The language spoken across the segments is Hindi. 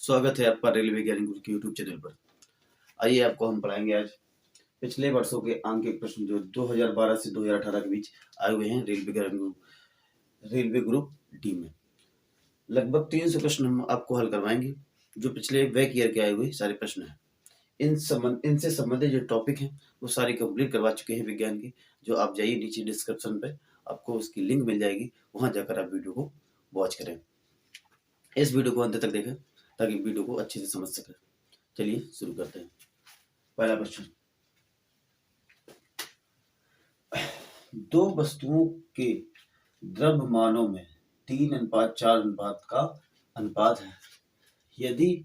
स्वागत है आपका रेलवे ज्ञान गुरु के यूट्यूब चैनल पर। आइए आपको हम पढ़ाएंगे आज पिछले वर्षों के आंकिक प्रश्न जो 2012 से 2018 के बीच आए हुए हैं रेलवे ग्रुप डी में। लगभग 300 प्रश्न हम आपको हल करवाएंगे जो पिछले वैक ईयर के आए हुए सारे प्रश्न हैं। इनसे संबंधित जो टॉपिक हैं वो सारे कंप्लीट करवा चुके हैं विज्ञान के। जो आप जाइए नीचे डिस्क्रिप्शन पे आपको उसकी लिंक मिल जाएगी, वहां जाकर आप वीडियो को वॉच करें। इस वीडियो को अंत तक देखें ताकि वीडियो को अच्छे से समझ सकें। चलिए शुरू करते हैं। पहला प्रश्न, दो वस्तुओं के द्रव्यमानों में 3:4 का अनुपात है। यदि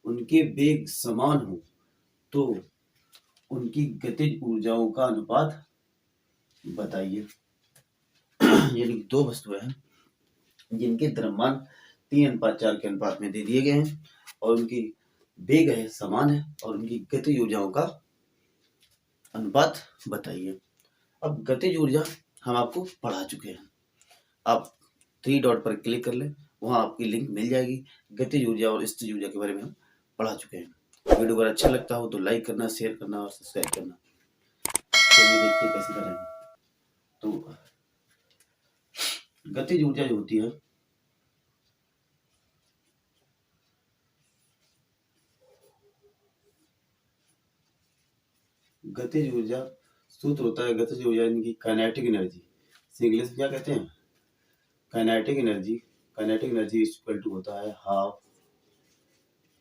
उनके वेग समान हो तो उनकी गतिज ऊर्जाओं का अनुपात बताइए। यानी दो वस्तुएं हैं जिनके द्रव्यमान 3:4 के अनुपात में दे दिए गए हैं और उनकी वेग है समान है और उनकी गतिज ऊर्जाओं का अनुपात बताइए। अब गतिज ऊर्जा हम आपको पढ़ा चुके हैं। आप 3 डॉट पर क्लिक कर लें, वहां आपकी लिंक मिल जाएगी। गतिज ऊर्जा और स्थितिज ऊर्जा के बारे में हम पढ़ा चुके हैं। वीडियो अगर अच्छा लगता हो तो लाइक करना, शेयर करना और सब्सक्राइब करना। चलिए देखते कैसे करेंगे। तो गतिज ऊर्जा जो होती है गतिज ऊर्जा सूत्र होता है गतिज ऊर्जा यानी कि काइनेटिक एनर्जी। इंग्लिश में क्या कहते हैं? Kinetic energy. Kinetic energy equal to होता है हाफ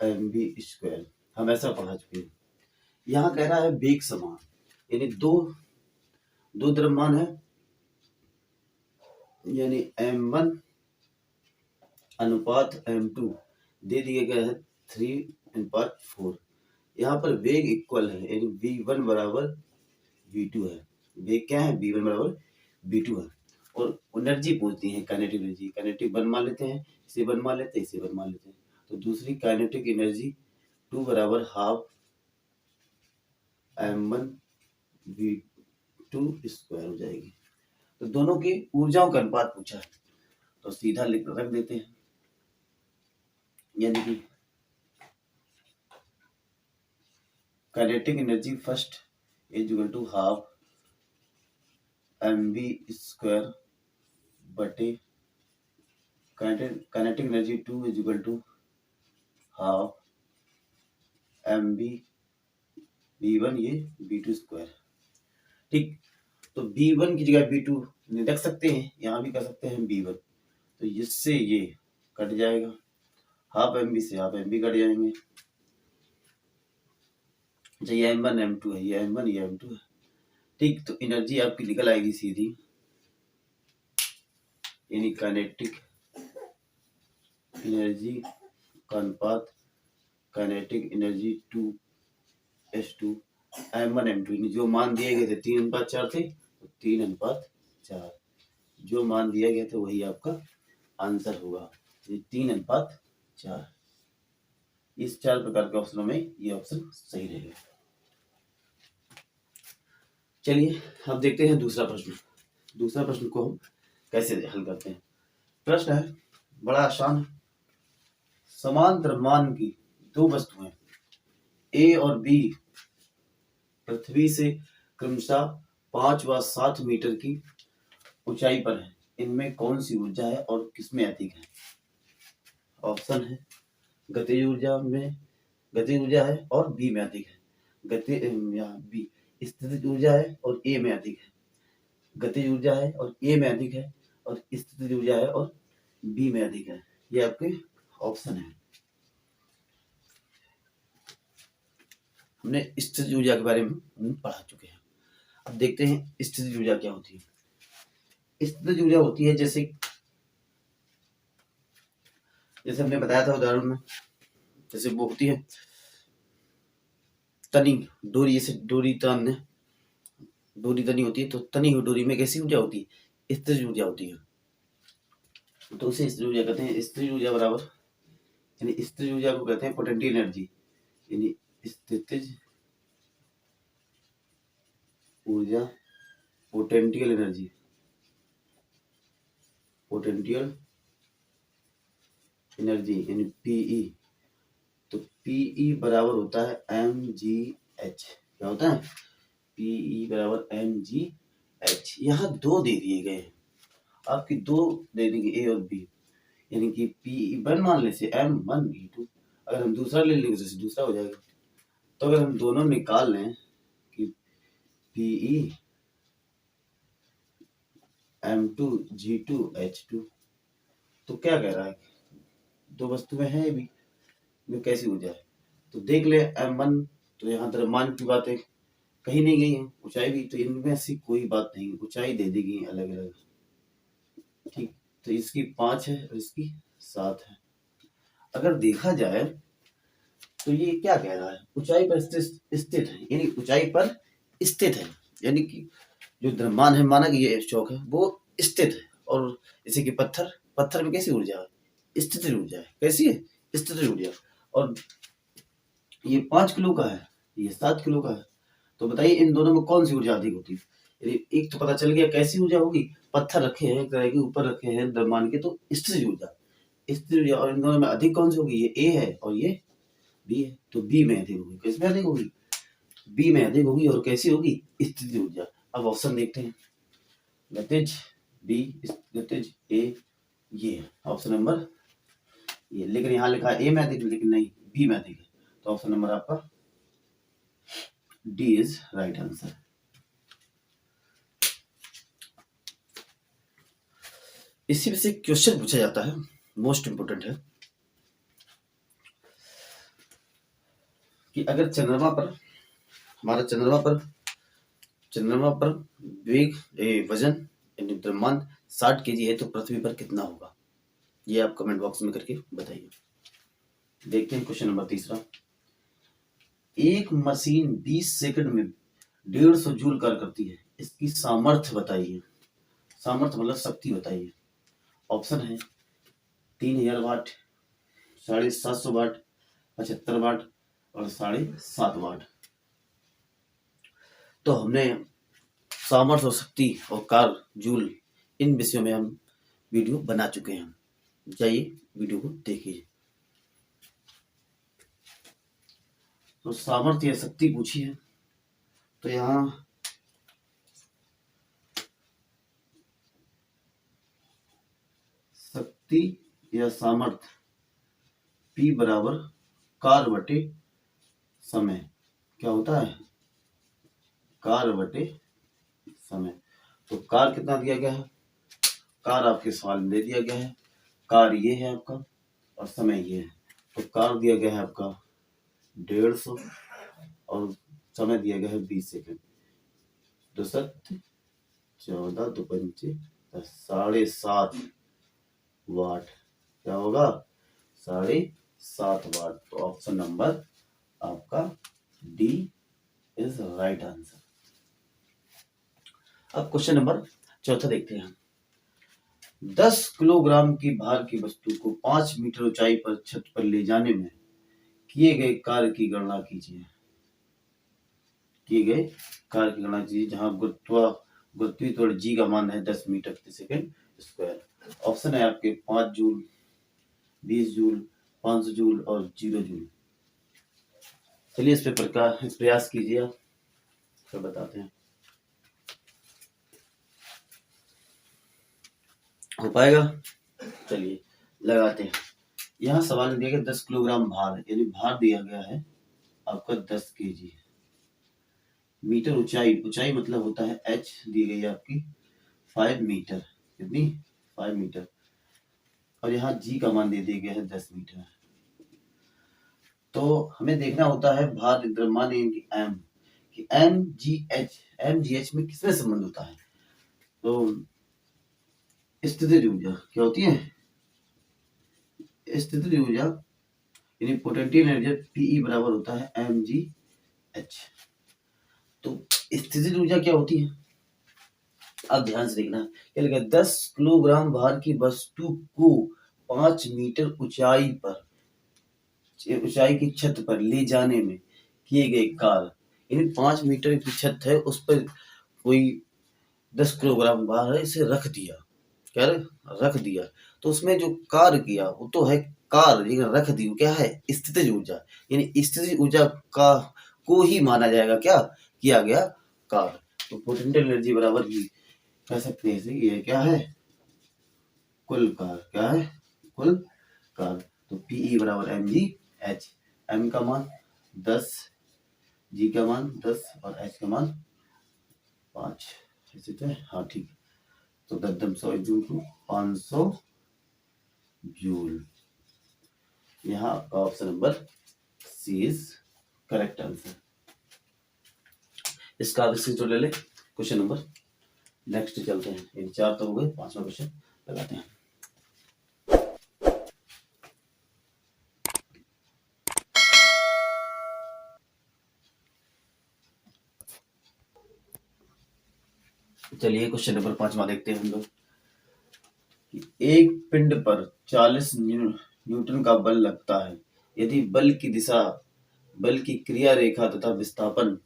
mv²। हम ऐसा पढ़ा चुके हैं। यहाँ कह रहा है वेग समान, यानी दो द्रव्यमान है, यानी m1 अनुपात m2 दे दिए गए हैं 3:4। यहाँ पर वेग इक्वल है, यानी v1 बराबर v2 है। वेग क्या है? v1 बराबर v2 है। और एनर्जी पूछती है काइनेटिक एनर्जी। काइनेटिक 1 मान लेते हैं, इसे 1 मान लेते हैं, इसे 1 मान लेते हैं। तो दूसरी काइनेटिक एनर्जी 2 बराबर हाफ m1 v2² हो जाएगी। तो दोनों की ऊर्जाओं का अनुपात पूछा है तो सीधा रख देते हैं, यानी कि kinetic energy first is equal to half mv² बटे kinetic energy 2 is equal to half mv v1 ये v2²। ठीक, तो v1 की जगह v2 रख सकते हैं, यहाँ भी कर सकते हैं v1। तो इससे ये कट जाएगा, हाफ mv से हाफ mv कट जाएंगे। अच्छा, ये m1 m2 है, ये m1 ये m2 है। ठीक, तो एनर्जी आपकी निकल आएगी सीधी, यानी काइनेटिक एनर्जी का अनुपात काइनेटिक एनर्जी 2:2 m1 m2। जो मान दिए गए थे 3:4 थे, तो 3:4 जो मान दिया गया था वही आपका आंसर होगा, 3:4। इस 4 प्रकार के ऑप्शनों में ये ऑप्शन सही रहेगा। चलिए अब देखते हैं दूसरा प्रश्न। दूसरा प्रश्न को हम कैसे हल करते हैं। प्रश्न है बड़ा आसान है। समान द्रव्यमान की दो वस्तुएं ए और बी पृथ्वी से क्रमशः 5 व 7 मीटर की ऊंचाई पर है। इनमें कौन सी ऊर्जा है और किसमें अधिक है? ऑप्शन है गतिज ऊर्जा में गतिज ऊर्जा है और बी में अधिक है। बी स्थितिज ऊर्जा है और ए में अधिक है। गतिज ऊर्जा है और ए में अधिक है और स्थितिज ऊर्जा है और बी में अधिक है। ये आपके ऑप्शन है। हमने स्थितिज ऊर्जा के बारे में पढ़ा चुके हैं। अब देखते हैं स्थितिज ऊर्जा क्या होती है। स्थितिज ऊर्जा होती है जैसे हमने बताया था उदाहरण में, जैसे वो होती है तनी डोरी। जैसे डोरी तनी होती है, तो तनी हुई डोरी में कैसी ऊर्जा होती है? स्थितिज ऊर्जा होती है। तो उसे स्थितिज ऊर्जा कहते हैं। स्थितिज ऊर्जा बराबर, यानी स्थितिज ऊर्जा को कहते हैं पोटेंशियल एनर्जी, यानी स्थितिज ऊर्जा पोटेंशियल एनर्जी यानी पीई पीई बराबर होता है mgh। क्या होता है? पीई बराबर mgh। यहाँ दो दे दिए गए हैं, आपकी दो दे देंगे ए और बी, यानी कि पीई वन मान ले से m1 v2। अगर हम दूसरा ले लेंगे तो दूसरा हो जाएगा। तो अगर हम दोनों निकाल लें कि पीई m2 g2 h2, तो क्या कह रहा है? दो वस्तुएं हैं भी, में कैसी ऊर्जा है? तो देख ले m1, तो यहाँ द्रव्यमान की बातें कहीं नहीं गई है, ऊंचाई भी, तो इनमें से कोई बात नहीं, ऊंचाई दे दी गई अलग अलग। ठीक, तो इसकी 5 है और इसकी 7 है। अगर देखा जाए तो ये क्या कह रहा है? ऊंचाई पर स्थित है, यानी ऊंचाई पर स्थित है, यानी कि जो द्रव्यमान है, माना कि ये चौक है, वो स्थित है। और जैसे कि पत्थर में कैसी ऊर्जा है? स्थिर ऊर्जा है। कैसी है? स्थिर ऊर्जा। और ये 5 किलो का है, ये 7 किलो का है। तो बताइए इन दोनों में कौन सी ऊर्जा अधिक होती है? यदि एक तो पता चल गया कैसी ऊर्जा होगी, पत्थर रखे हैं एक तरह के, ऊपर रखे हैं द्रव्यमान के, तो स्थिर ऊर्जा। और इन दोनों में अधिक कौन सी होगी? ये ए है और ये बी है, तो बी में अधिक होगी। किसमें अधिक होगी? बी में अधिक होगी। और कैसी होगी? स्थिर ऊर्जा। अब ऑप्शन देखते हैं। गतिज बी, गतिज ए, ये ऑप्शन नंबर ये। लेकिन यहाँ लिखा है ए में अधिक, लेकिन नहीं, बी में अधिक है। तो ऑप्शन नंबर आपका डी इज राइट आंसर। इसी में से क्वेश्चन पूछा जाता है, मोस्ट इंपोर्टेंट है, कि अगर चंद्रमा पर, हमारा चंद्रमा पर वेग वजन यानी द्रव्यमान 60 kg है, तो पृथ्वी पर कितना होगा? ये आप कमेंट बॉक्स में करके बताइए। देखते हैं क्वेश्चन नंबर तीसरा। एक मशीन 20 सेकंड में 150 जूल कार्य करती है, इसकी सामर्थ्य बताइए। सामर्थ्य मतलब शक्ति बताइए। ऑप्शन है 3000 वाट, 750 वाट, 75 वाट और 7.5 वाट। तो हमने सामर्थ्य और शक्ति और कार्य जूल, इन विषयों में हम वीडियो बना चुके हैं। जाइए वीडियो को देखिए। तो सामर्थ्य या शक्ति पूछी है, तो यहाँ शक्ति या सामर्थ्य P बराबर कार्य बटे समय। क्या होता है? कार्य बटे समय। तो कार्य कितना दिया गया है? कार्य आपके सवाल में दे दिया गया है। कार्य ये है आपका और समय ये है। तो कार्य दिया गया है आपका 150 और समय दिया गया है 20 सेकंड। 2 7 14 2 5 10, 7.5 वाट। क्या होगा? 7.5 वाट। तो ऑप्शन नंबर आपका डी इज राइट आंसर। अब क्वेश्चन नंबर चौथा देखते हैं। 10 किलोग्राम की भार की वस्तु को 5 मीटर ऊंचाई पर छत पर ले जाने में किए गए कार्य की गणना कीजिए। किए गए कार्य की गणना कीजिए, जहां गुरुत्वाकर्षण जी का मान है 10 मीटर प्रति सेकंड स्क्वायर। ऑप्शन है आपके 5 जूल, 20 जूल, 500 जूल और 0 जूल। चलिए इस पे प्रयास कीजिए आप, फिर बताते हैं हो पाएगा। चलिए लगाते हैं। यहाँ सवाल में दिया गया 10 किलोग्राम भार, यानी भार दिया गया है आपका 10 kg। मीटर ऊंचाई मतलब होता है h, दी गई है आपकी 5 मीटर। कितनी? 5 मीटर। और यहाँ g का मान दे दिया गया है 10 मीटर। तो हमें देखना होता है भार द्रव्यमान m कि mgh में किसमें संबंध होता है? तो स्थितिज ऊर्जा क्या होती है? स्थितिज ऊर्जा यानी पोटेंशियल एनर्जी Pe बराबर होता है mgh। तो स्थितिज ऊर्जा क्या होती है? अब ध्यान से देखना। क्या लिखा है? 10 किलोग्राम भार की वस्तु को 5 मीटर ऊंचाई की छत पर ले जाने में किए गए कार्य, यानी 5 मीटर की छत है, उस पर कोई 10 किलोग्राम भार है, इसे रख दिया। क्या रख दिया? तो उसमें जो कार्य किया वो तो है कार रख दी क्या है स्थितिज ऊर्जा, यानी स्थितिज ऊर्जा का को ही माना जाएगा क्या किया गया कार। तो पोटेंशियल एनर्जी बराबर ही कह सकते हैं ये क्या है कुल कार, क्या है कुल कार। तो पीई बराबर एम जी एच, एम का मान 10, जी का मान 10 और एच का मान 5, ऐसे तो है हाँ ठीक। तो 10 जूल को 500 जूल। यहाँ आपका option number C is correct answer. इसका आप स्क्रीनशॉट ले ले क्वेश्चन नंबर। नेक्स्ट चलते हैं, इन 4 तो हो गए, 5वां क्वेश्चन लगाते हैं। चलिए क्वेश्चन नंबर 5वां देखते हैं हम लोग। एक पिंड पर 40 न्यूटन का बल लगता है। यदि बल की दिशा, बल की क्रिया रेखा तथा विस्थापन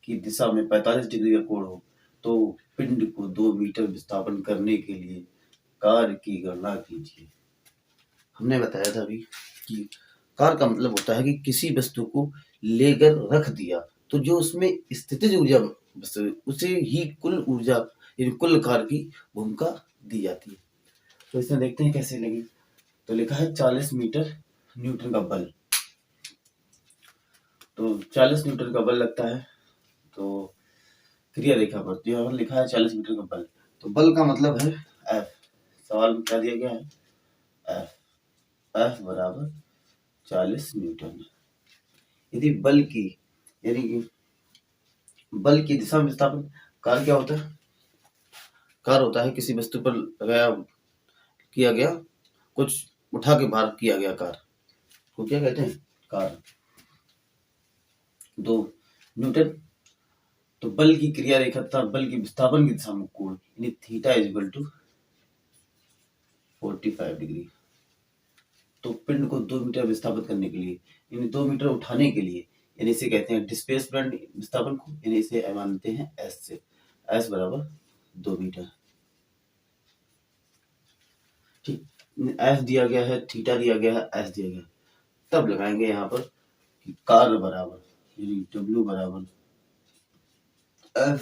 की दिशा में 45 डिग्री का कोण हो तो पिंड को 2 मीटर विस्थापन करने के लिए कार्य की गणना कीजिए। हमने बताया था अभी कि कार्य का मतलब होता है कि किसी वस्तु को लेकर रख दिया तो जो उसमें स्थितिज ऊर्जा उसे ही कुल ऊर्जा यानी कुल कार्य की भूमिका दी जाती है। तो इसमें देखते हैं कैसे लगे। तो लिखा है 40 मीटर न्यूटन का बल, तो 40 न्यूटन का बल लगता है। तो क्रिया रेखा पर तो यहाँ पर लिखा है 40 मीटर का बल, तो बल का मतलब है एफ। सवाल में क्या दिया गया है एफ, एफ बराबर 40 न्यूटन। यदि बल की यानी कि बल की दिशा में विस्थापन, कार्य क्या होता है, कार्य होता है किसी वस्तु पर लगाया किया गया कुछ उठा के बाहर किया गया कार्य को क्या कहते हैं कार्य। 2 न्यूटन, तो बल की क्रिया रेखा तथा बल की विस्थापन की दिशा में कोण यानी theta is equal to 45 degree. तो पिंड को 2 मीटर विस्थापित करने के लिए यानी 2 मीटर उठाने के लिए यानी इसे कहते हैं डिस्प्लेसमेंट विस्थापन को, यानी इसे मानते हैं एस से, एस बराबर 2 मीटर। ठीक, एफ दिया गया है, थीटा दिया गया है, एस दिया गया है, तब लगाएंगे यहाँ पर कि कार्य बराबर यानी डब्ल्यू बराबर एफ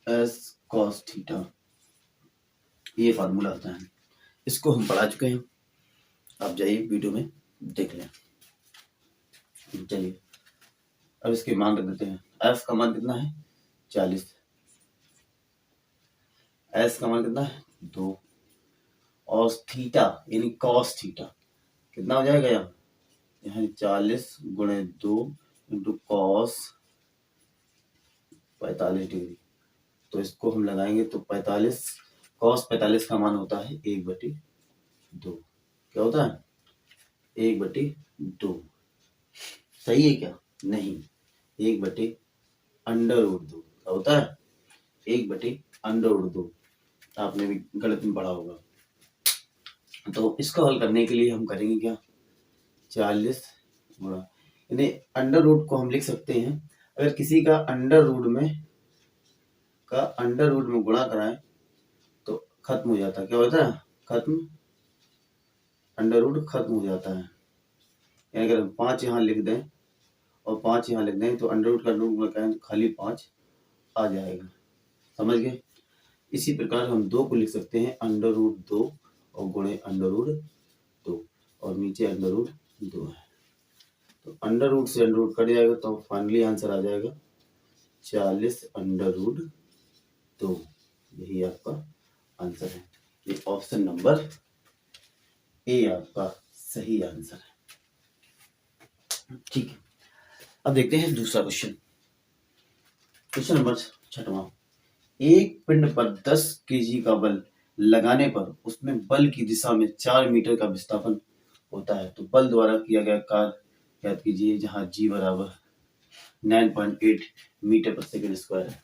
एस कॉस थीटा, ये फार्मूला आता है। इसको हम पढ़ा चुके हैं, आप जाइए वीडियो में देख लें। चलिए अब इसके मान रख देते हैं। एफ का मान कितना है 40, एस का मान कितना है 2 और थीटा यानी कॉस थीटा कितना हो जाएगा यहाँ 40 गुणे 2 इंटू कॉस 45 डिग्री। तो इसको हम लगाएंगे तो 45 कॉस 45 का मान होता है 1/2। क्या होता है 1/2। सही है क्या नहीं, 1/√2 क्या होता है 1/√2। आपने भी गणित में पढ़ा होगा। तो इसको हल करने के लिए हम करेंगे क्या 40 गुणा यानी अंडर रूट को हम लिख सकते हैं, अगर किसी का अंडर रूट में गुणा कराएं तो खत्म हो जाता है। क्या होता है खत्म, अंडर रूट खत्म हो जाता है। यानी अगर हम 5 यहाँ लिख दें और 5 यहाँ लिख दें तो अंडर रूट का अंडर रूट करें तो खाली 5 आ जाएगा, समझ गए। इसी प्रकार हम 2 को लिख सकते हैं अंडर रूट 2 और गुणे अंडर रूट 2 और नीचे अंडर रूट 2 है। तो अंडर रूट से अंडर रूट कट जाएगा तो फाइनली आंसर आ जाएगा 40 अंडर रूट 2। यही आपका आंसर है। ये ऑप्शन नंबर ए आपका सही आंसर है। ठीक है, अब देखते हैं दूसरा क्वेश्चन। Question number 6वां। एक पिंड पर 10 kg का बल लगाने पर उसमें बल की दिशा में 4 मीटर का विस्थापन होता है। तो बल द्वारा किया गया कार्य याद कीजिए, जहां जी बराबर 9.8 मीटर पर सेकेंड स्क्वायर है।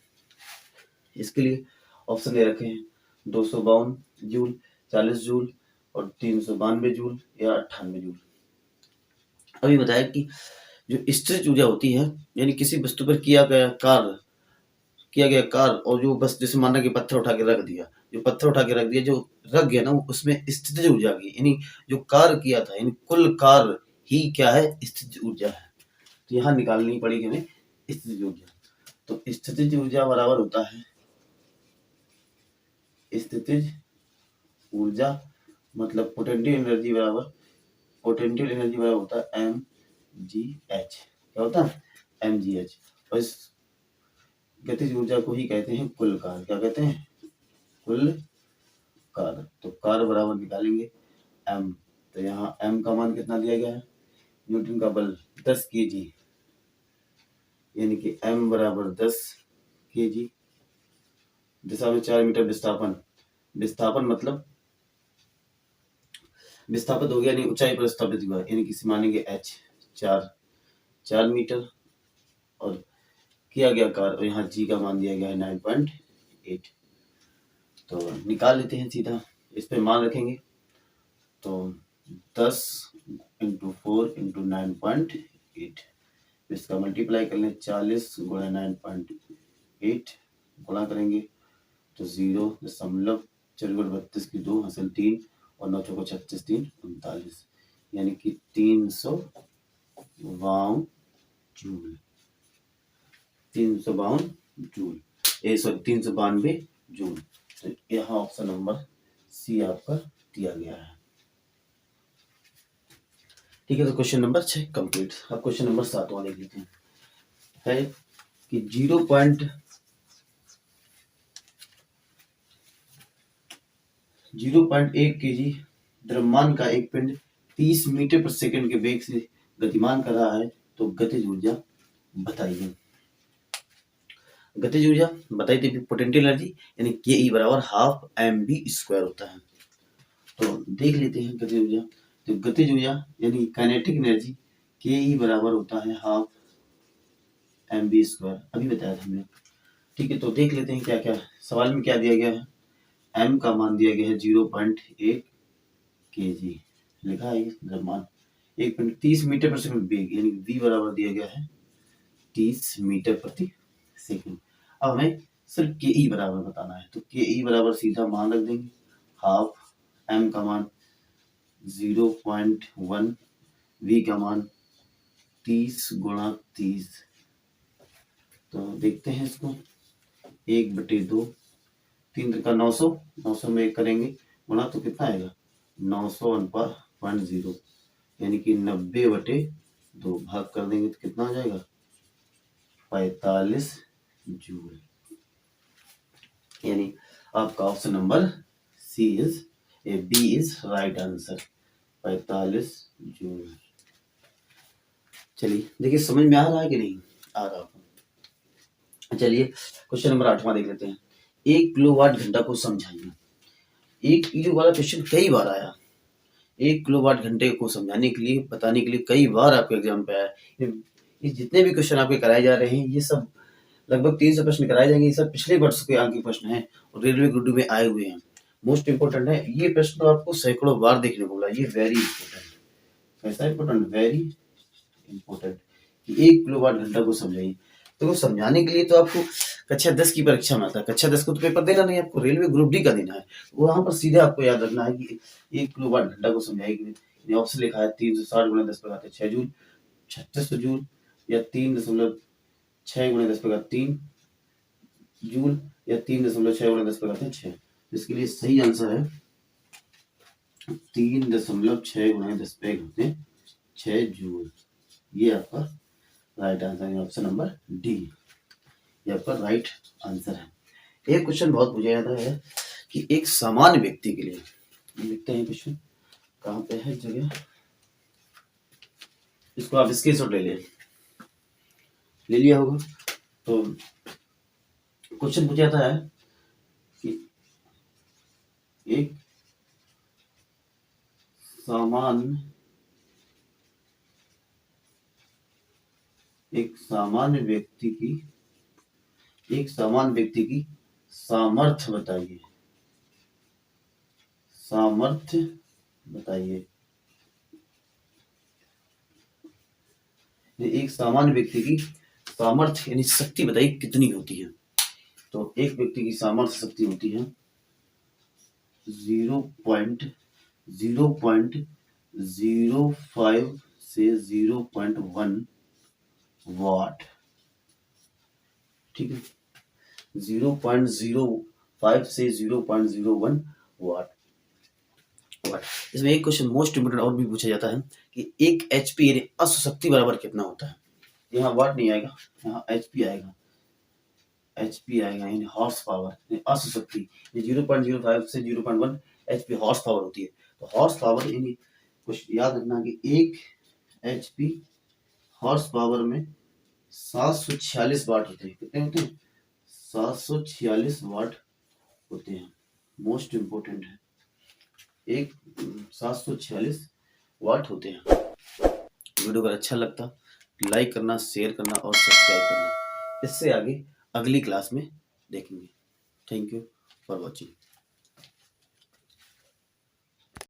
इसके लिए ऑप्शन दे रखे हैं 252 जूल, 40 जूल और 392 जूल या 98 जूल। अभी बताया कि जो स्थितिज ऊर्जा होती है यानी किसी वस्तु पर किया गया कार्य किया गया कार्य, और जो बस जैसे माना कि पत्थर उठा के रख दिया, जो पत्थर उठा के रख दिया, जो रख गया ना, उसमें स्थितिज ऊर्जा की, यानी जो कार्य किया था, यानी कुल कार्य ही क्या है, स्थितिज ऊर्जा है। तो यहाँ निकालनी पड़ेगी हमें स्थितिज ऊर्जा। तो स्थितिज ऊर्जा बराबर होता है, स्थितिज ऊर्जा मतलब पोटेंशियल एनर्जी बराबर, पोटेंशियल एनर्जी बराबर होता है mgh। क्या होता है, mgh। और इस गतिज ऊर्जा को ही कहते हैं कुल कार्य। क्या कहते हैं, कुल कार्य। तो कार्य बराबर निकालेंगे m। तो यहाँ m का मान कितना दिया गया है, न्यूटन का बल 10 kg, यानी कि m बराबर 10 kg। दिशा में 4 मीटर विस्थापन, विस्थापन मतलब विस्थापित हो गया, यानी ऊंचाई पर स्थापित हुआ, यानी कि मानेंगे h 4 मीटर। और किया गया कार्य, और यहाँ g का मान दिया गया है 9.8। तो निकाल लेते हैं सीधा, इस पे मान रखेंगे। तो 10 × 4 × 9.8, इसका मल्टीप्लाई कर लें, 40 × 9.8 गुणा करेंगे तो 0.4 की 2 हासिल 3 और 9 चौको 36 3 39, यानी कि 352 जूल, 352 जूल, 392 जूल। तो यहाँ ऑप्शन नंबर सी आपका दिया गया है। ठीक है, तो क्वेश्चन नंबर 6 कंप्लीट। अब क्वेश्चन नंबर 7 वाले देख लेते हैं। है कि 0.1 kg द्रव्यमान का एक पिंड 30 मीटर प्रति सेकंड के वेग से गतिमान कर रहा है, तो गतिज ऊर्जा बताइए। गतिज ऊर्जा बताई थी पोटेंशियल एनर्जी, यानी के ई बराबर हाफ mv² होता है। तो देख लेते हैं गतिज ऊर्जा। तो गतिज ऊर्जा यानी काइनेटिक एनर्जी के ई बराबर होता है हाफ mv², अभी बताया था हमने। ठीक है, तो देख लेते हैं क्या क्या सवाल में क्या दिया गया है। m का मान दिया गया है 0.1 kg, लिखा है द्रव्यमान, एक मिनट 30 मीटर प्रति सेकंड वेग, यानी v बराबर दिया गया है 30 मीटर प्रति सेकंड। अब हमें सिर्फ के ई बराबर बताना है, तो के ई बराबर सीधा मान रख देंगे, हाफ m का मान 0.1, v का मान 30 × 30। तो देखते हैं इसको, 1/2, 3 का 900, 900 में एक करेंगे गुणा तो कितना आएगा 900/0, यानी कि 90/2 भाग कर देंगे तो कितना आ जाएगा 45 जूल। यानी आपका option number B is right answer, 45 joule. चलिए देखिए समझ में आ रहा है कि नहीं आ रहा। चलिए क्वेश्चन नंबर 8वां देख लेते हैं। 1 किलोवाट घंटा को समझाइए। एक ये वाला क्वेश्चन कई बार आया, 1 किलोवाट घंटे को समझाने के लिए, बताने के लिए कई बार आपके एग्जाम पे आया। ये जितने भी क्वेश्चन आपके कराए जा रहे हैं, ये सब लगभग 300 प्रश्न कराए जाएंगे। ये सब पिछले वर्ष के आगे प्रश्न हैं और रेलवे ग्रुप डी में आए हुए हैं। मोस्ट इंपोर्टेंट है ये प्रश्न, तो आपको सैकड़ों बार देखने को मिला। ये वेरी इंपोर्टेंट, कैसा इंपोर्टेंट, वेरी इंपोर्टेंट कि 1 किलोवाट घंटा को समझाइए। तो समझाने के लिए तो आपको कक्षा 10 की परीक्षा में आता है, कक्षा 10 को तो पेपर देना नहीं, आपको रेलवे ग्रुप डी का देना है। वहां पर सीधे आपको याद रखना है कि 1 किलोवाट घंटा को समझाइए। ऑप्शन लिखा है 360 × 10⁻6 जूल, 3600 जूल, या 3.6 × 10⁻3 जूल, या 3.6 × 10⁻6। इसके लिए सही आंसर है 3.6 × 10⁻6 जूल। ये आपका राइट आंसर है, ऑप्शन नंबर डी ये आपका राइट आंसर है। एक क्वेश्चन बहुत पूछा जाता है कि एक सामान्य व्यक्ति के लिए, लिखते हैं क्वेश्चन कहाँ पे है जगह, इसको आप स्क्रीनशॉट ले लिया होगा। तो क्वेश्चन पूछा जाता है कि एक सामान्य व्यक्ति की सामर्थ्य बताइए, सामर्थ्य बताइए। एक सामान्य व्यक्ति की सामर्थ्य यानी शक्ति बताइए कितनी होती है। तो एक व्यक्ति की सामर्थ्य शक्ति होती है 0.05 से 0.1 वाट। ठीक है, 0.05 से 0.01 वाट। इसमें एक क्वेश्चन मोस्ट इम्पोर्टेंट और भी पूछा जाता है कि 1 HP यानी अश्व शक्ति बराबर कितना होता है। यहाँ वाट नहीं आएगा, यहाँ HP आएगा। HP आएगा यानी हॉर्स पावर, अश्व शक्ति 0.05 से 0.1 HP हॉर्स पावर होती है। तो हॉर्स पावर यानी कुछ याद रखना कि 1 HP हॉर्स पावर में 746 वाट होते हैं। कितने होते हैं? 746 वाट होते हैं। मोस्ट इम्पोर्टेंट है, 746 वाट होते हैं। वीडियो अगर अच्छा लगता लाइक करना, शेयर करना और सब्सक्राइब करना। इससे आगे अगली क्लास में देखेंगे। Thank you for watching.